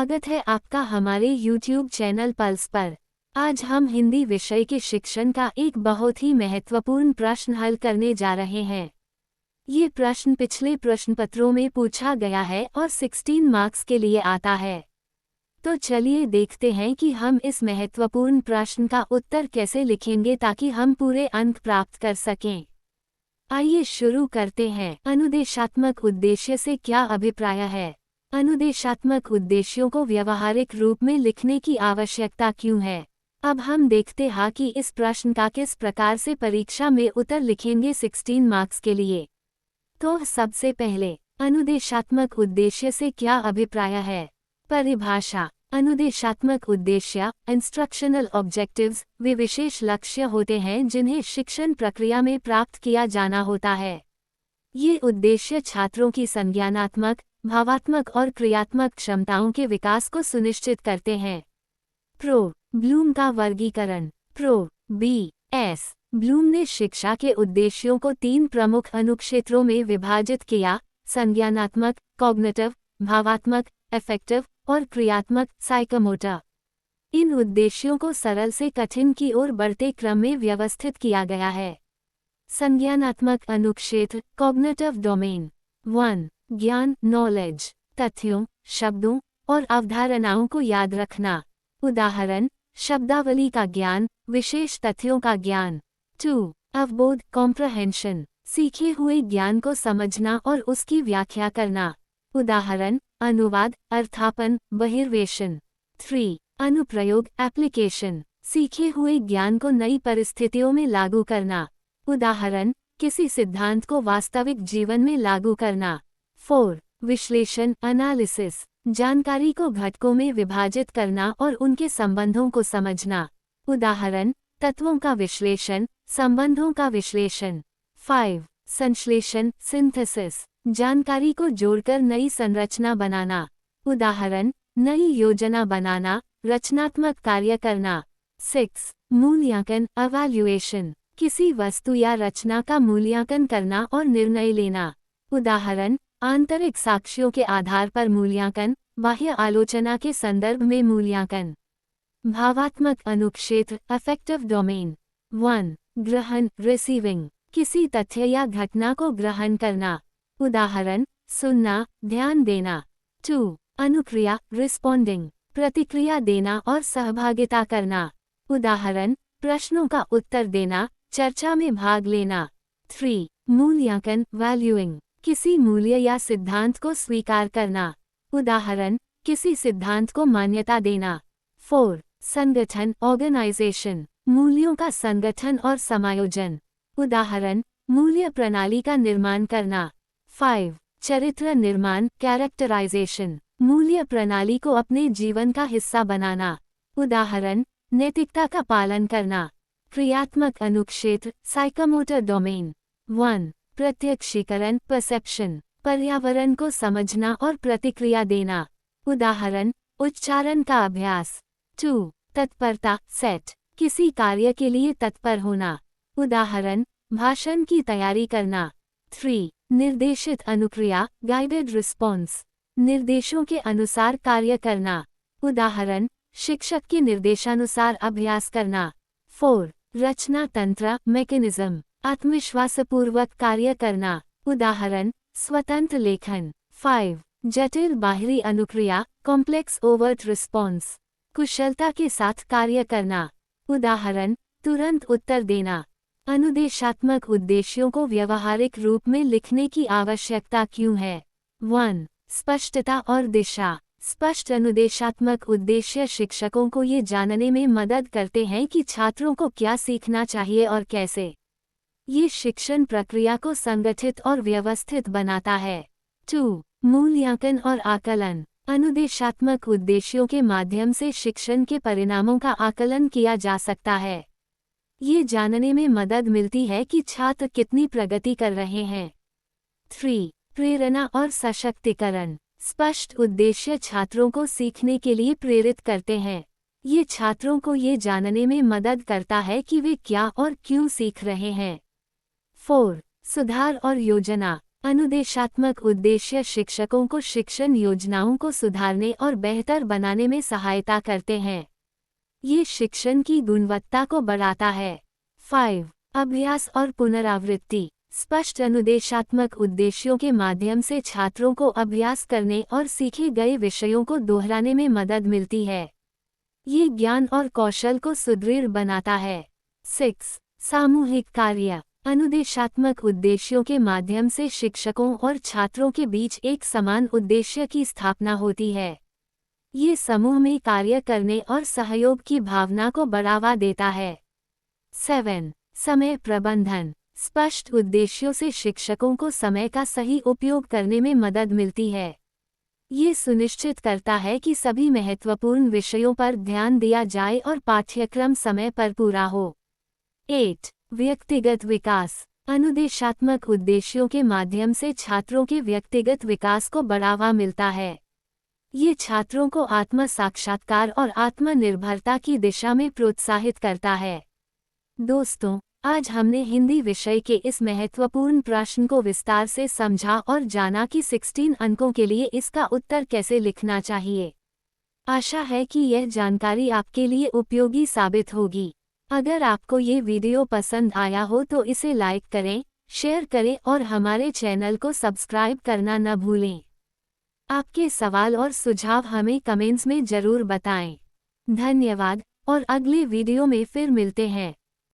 स्वागत है आपका हमारे YouTube चैनल पल्स पर। आज हम हिंदी विषय के शिक्षण का एक बहुत ही महत्वपूर्ण प्रश्न हल करने जा रहे हैं। ये प्रश्न पिछले प्रश्नपत्रों में पूछा गया है और 16 मार्क्स के लिए आता है। तो चलिए देखते हैं कि हम इस महत्वपूर्ण प्रश्न का उत्तर कैसे लिखेंगे ताकि हम पूरे अंक प्राप्त कर सकें। आइए शुरू करते हैं। अनुदेशात्मक उद्देश्य से क्या अभिप्राय है? अनुदेशात्मक उद्देश्यों को व्यावहारिक रूप में लिखने की आवश्यकता क्यों है? अब हम देखते हैं कि इस प्रश्न का किस प्रकार से परीक्षा में उत्तर लिखेंगे 16 मार्क्स के लिए। तो सबसे पहले, अनुदेशात्मक उद्देश्य से क्या अभिप्राय है? परिभाषा। अनुदेशात्मक उद्देश्य इंस्ट्रक्शनल ऑब्जेक्टिव्स वे विशेष लक्ष्य होते हैं जिन्हें शिक्षण प्रक्रिया में प्राप्त किया जाना होता है। ये उद्देश्य छात्रों की संज्ञानात्मक, भावात्मक और क्रियात्मक क्षमताओं के विकास को सुनिश्चित करते हैं। ब्लूम का वर्गीकरण। B.S. ब्लूम ने शिक्षा के उद्देश्यों को 3 प्रमुख अनुक्षेत्रों में विभाजित किया: संज्ञानात्मक, कॉग्निटिव, भावात्मक, अफेक्टिव और क्रियात्मक, साइकोमोटर। इन उद्देश्यों को सरल से कठिन की ओर बढ़ते क्रम में व्यवस्थित किया गया है। संज्ञानात्मक अनुक्षेत्र, कॉग्निटिव डोमेन। 1. ज्ञान, नॉलेज, तथ्यों, शब्दों और अवधारणाओं को याद रखना। उदाहरण, शब्दावली का ज्ञान, विशेष तथ्यों का ज्ञान। 2. अवबोध, कॉम्प्रहेंशन, सीखे हुए ज्ञान को समझना और उसकी व्याख्या करना। उदाहरण, अनुवाद, अर्थापन, बहिर्वेशन। 3. अनुप्रयोग, एप्लीकेशन, सीखे हुए ज्ञान को नई परिस्थितियों में लागू करना। उदाहरण, किसी सिद्धांत को वास्तविक जीवन में लागू करना। 4. विश्लेषण, एनालिसिस, जानकारी को घटकों में विभाजित करना और उनके संबंधों को समझना। उदाहरण, तत्वों का विश्लेषण, संबंधों का विश्लेषण। 5. संश्लेषण, सिंथेसिस, जानकारी को जोड़कर नई संरचना बनाना। उदाहरण, नई योजना बनाना, रचनात्मक कार्य करना। 6. मूल्यांकन, एवैल्यूएशन, किसी वस्तु या रचना का मूल्यांकन करना और निर्णय लेना। उदाहरण, आंतरिक साक्ष्यों के आधार पर मूल्यांकन, बाह्य आलोचना के संदर्भ में मूल्यांकन। भावात्मक अनुक्षेत्र, अफेक्टिव डोमेन। 1. ग्रहण, रिसीविंग, किसी तथ्य या घटना को ग्रहण करना। उदाहरण, सुनना, ध्यान देना। 2. अनुक्रिया, रिस्पॉन्डिंग, प्रतिक्रिया देना और सहभागिता करना। उदाहरण, प्रश्नों का उत्तर देना, चर्चा में भाग लेना। 3. मूल्यांकन, वैल्यूइंग, किसी मूल्य या सिद्धांत को स्वीकार करना। उदाहरण, किसी सिद्धांत को मान्यता देना। 4. संगठन, ऑर्गेनाइजेशन, मूल्यों का संगठन और समायोजन। उदाहरण, मूल्य प्रणाली का निर्माण करना। 5. चरित्र निर्माण, कैरेक्टराइजेशन, मूल्य प्रणाली को अपने जीवन का हिस्सा बनाना। उदाहरण, नैतिकता का पालन करना। क्रियात्मक अनुक्षेत्र, साइकोमोटर डोमेन। 1. प्रत्यक्षीकरण, परसेप्शन, पर्यावरण को समझना और प्रतिक्रिया देना। उदाहरण, उच्चारण का अभ्यास। 2. तत्परता, सेट, किसी कार्य के लिए तत्पर होना। उदाहरण, भाषण की तैयारी करना। 3. निर्देशित अनुक्रिया, गाइडेड रिस्पॉन्स, निर्देशों के अनुसार कार्य करना। उदाहरण, शिक्षक के निर्देशानुसार अभ्यास करना। 4. रचना तंत्र, मैकेनिज्म, आत्मविश्वासपूर्वक कार्य करना। उदाहरण, स्वतंत्र लेखन। 5. जटिल बाहरी अनुक्रिया, कॉम्प्लेक्स ओवर्ट रिस्पॉन्स, कुशलता के साथ कार्य करना। उदाहरण, तुरंत उत्तर देना। अनुदेशात्मक उद्देश्यों को व्यावहारिक रूप में लिखने की आवश्यकता क्यों है? 1. स्पष्टता और दिशा। स्पष्ट अनुदेशात्मक उद्देश्य शिक्षकों को ये जानने में मदद करते हैं कि छात्रों को क्या सीखना चाहिए और कैसे। ये शिक्षण प्रक्रिया को संगठित और व्यवस्थित बनाता है। 2. मूल्यांकन और आकलन। अनुदेशात्मक उद्देश्यों के माध्यम से शिक्षण के परिणामों का आकलन किया जा सकता है। ये जानने में मदद मिलती है कि छात्र कितनी प्रगति कर रहे हैं। 3. प्रेरणा और सशक्तिकरण। स्पष्ट उद्देश्य छात्रों को सीखने के लिए प्रेरित करते हैं। ये छात्रों को ये जानने में मदद करता है कि वे क्या और क्यों सीख रहे हैं। 4. सुधार और योजना। अनुदेशात्मक उद्देश्य शिक्षकों को शिक्षण योजनाओं को सुधारने और बेहतर बनाने में सहायता करते हैं। ये शिक्षण की गुणवत्ता को बढ़ाता है। 5. अभ्यास और पुनरावृत्ति। स्पष्ट अनुदेशात्मक उद्देश्यों के माध्यम से छात्रों को अभ्यास करने और सीखे गए विषयों को दोहराने में मदद मिलती है। ये ज्ञान और कौशल को सुदृढ़ बनाता है। 6. सामूहिक कार्य। अनुदेशात्मक उद्देश्यों के माध्यम से शिक्षकों और छात्रों के बीच एक समान उद्देश्य की स्थापना होती है। ये समूह में कार्य करने और सहयोग की भावना को बढ़ावा देता है। 7. समय प्रबंधन। स्पष्ट उद्देश्यों से शिक्षकों को समय का सही उपयोग करने में मदद मिलती है। ये सुनिश्चित करता है कि सभी महत्वपूर्ण विषयों पर ध्यान दिया जाए और पाठ्यक्रम समय पर पूरा हो। 8. व्यक्तिगत विकास। अनुदेशात्मक उद्देश्यों के माध्यम से छात्रों के व्यक्तिगत विकास को बढ़ावा मिलता है। ये छात्रों को आत्म साक्षात्कार और आत्मनिर्भरता की दिशा में प्रोत्साहित करता है। दोस्तों, आज हमने हिंदी विषय के इस महत्वपूर्ण प्रश्न को विस्तार से समझा और जाना कि 16 अंकों के लिए इसका उत्तर कैसे लिखना चाहिए। आशा है कि यह जानकारी आपके लिए उपयोगी साबित होगी। अगर आपको ये वीडियो पसंद आया हो तो इसे लाइक करें, शेयर करें और हमारे चैनल को सब्सक्राइब करना न भूलें। आपके सवाल और सुझाव हमें कमेंट्स में ज़रूर बताएं। धन्यवाद और अगले वीडियो में फिर मिलते हैं।